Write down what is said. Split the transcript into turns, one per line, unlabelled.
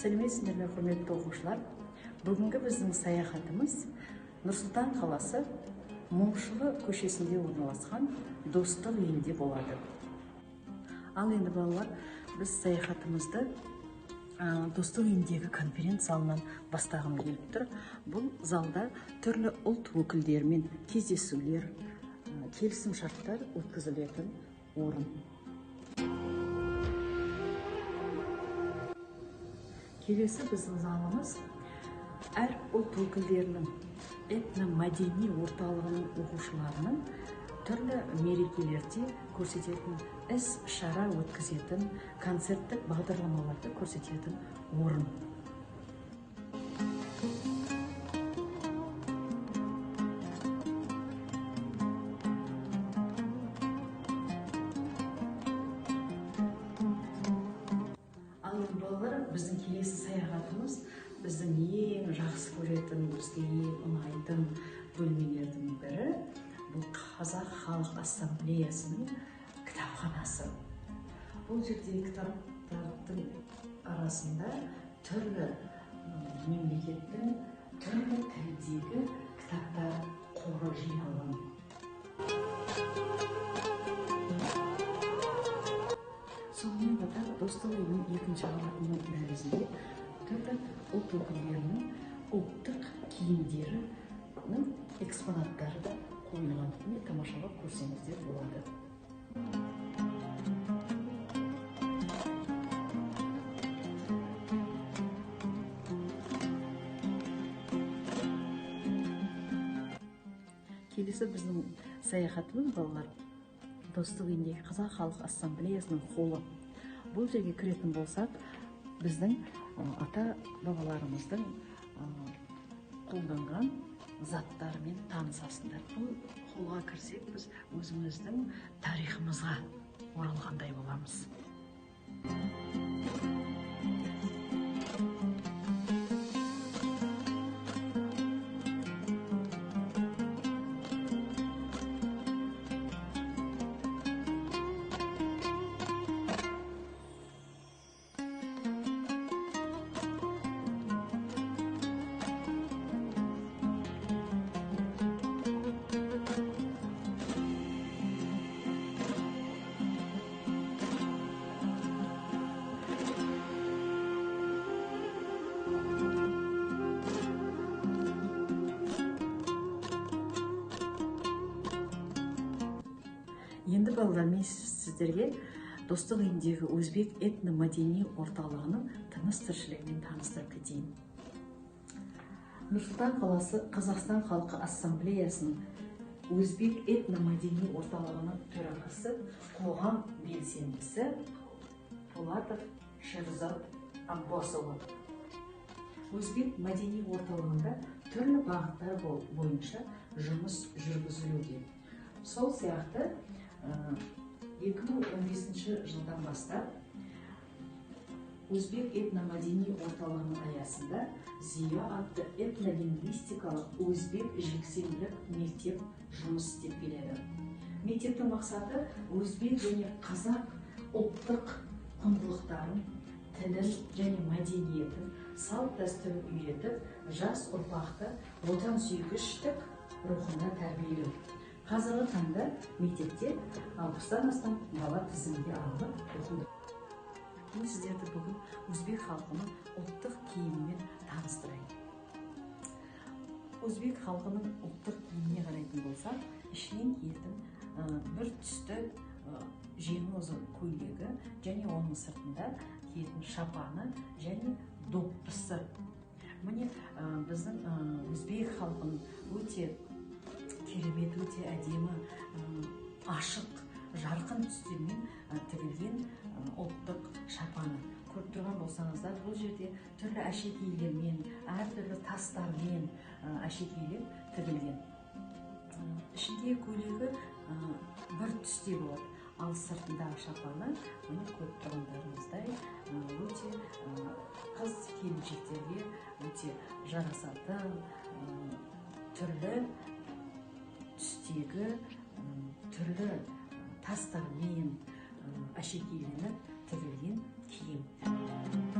Сәлеметсіздер ме, құрметті оқушылар? Бүгінгі біздің саяхатымыз Нұр-Сұлтан қаласы Момышұлы көшесінде орналасқан Достық үйінде болады. Ал енді балалар, біз саяхатымызды Достық үйіндегі конференц залынан бастағым келіп тұр. Бұл залда түрлі ұлт өкілдерімен кездесулер, келісім шарттар өткізілетін орын. Келесі біздің залымыз әр ұлт өкілдерінің этно-мәдени орталығының оқушыларының түрлі мерекелерде көрсететін іс-шара өткізетін, концерттік бағдарламаларды көрсететін орын. Ал енді балалар, біздің келесі саяхатымыз біздің ең жақсы көретін, бізге ең ұнайтын бөлмелердің бірі бұл Қазақ Халық Ассамблеясының кітапханасы. Бұл жерде кітаптардың арасында түрлі мемлекеттің түрлі тілдегі кітаптар қоры жиналған. Сонымен қатар Достық үйінің екінші қабатының дәлізінде түрлі ұлт өкілдерінің ұлттық киімдерінің экспонаттары да қойылған. Міне тамашалап көрсеңіздер болады. Келесі біздің саяхатымыз балалар Достық үйіндегі Қазақ Халық Ассамблеясының холлы. Бұл жерге кіретін болсақ, біздің ата-бабаларымыздың қолданған заттарымен танысасыңдар. Бұл холлға кірсек, біз өзіміздің тарихымызға оралғандай боламыз. Енді балалар, мен сіздерге Достық үйіндегі өзбек этно-мәдени орталығының тыныс-тіршілігімен таныстырып кетейін. Нұр-Сұлтан қаласы Қазақстан Халқы Ассамблеясының өзбек этно-мәдени орталығының төрағасы, қоғам белсендісі Полатов Шерзат Аббасұлы. Өзбек мәдени орталығында түрлі бағыттар бойынша жұмыс жүргізілуде. Сол сияқты 2015 жылдан бастап Өзбек этно-мәдени орталығының аясында Зия атты этнолингвистикалық өзбек жексенбілік мектеп жұмыс істеп келеді. Мектептің мақсаты өзбек және қазақ ұлттық құндылықтарын, тілін және мәдениетін, салт-дәстүрін үйретіп, жас ұрпақты отансүйгіштік рухына тәрбиелеу. Қазіргі таңда мектепте 60-тан астам бала тізімге алынып оқиды. Мен сіздерді бүгін өзбек халқының ұлттық киімімен таныстырайын. Өзбек халқының ұлттық киіміне қарайтын болсақ, ішінен киетін бір түсті жеңіл ұзын көйлегі және оның сыртында киетін шапаны және доппысы. Міне біздің өзбек халқының өте керемет, өте әдемі, ашық, жарқын түстермен тігілген ұлттық шапаны. Көріп тұрған болсаңыздар, бұл жерде түрлі әшекейлермен, әртүрлі тастармен әшекейлер тігілген. Ішіндегі көйлегі бір түсте болады, ал сыртындағы шапаны, көріп тұрғандарыңыздай, өте қыз келіншектерге өте жарасатын, түрлі түстегі түрлі тастармен әшекейленіп тігілген киім.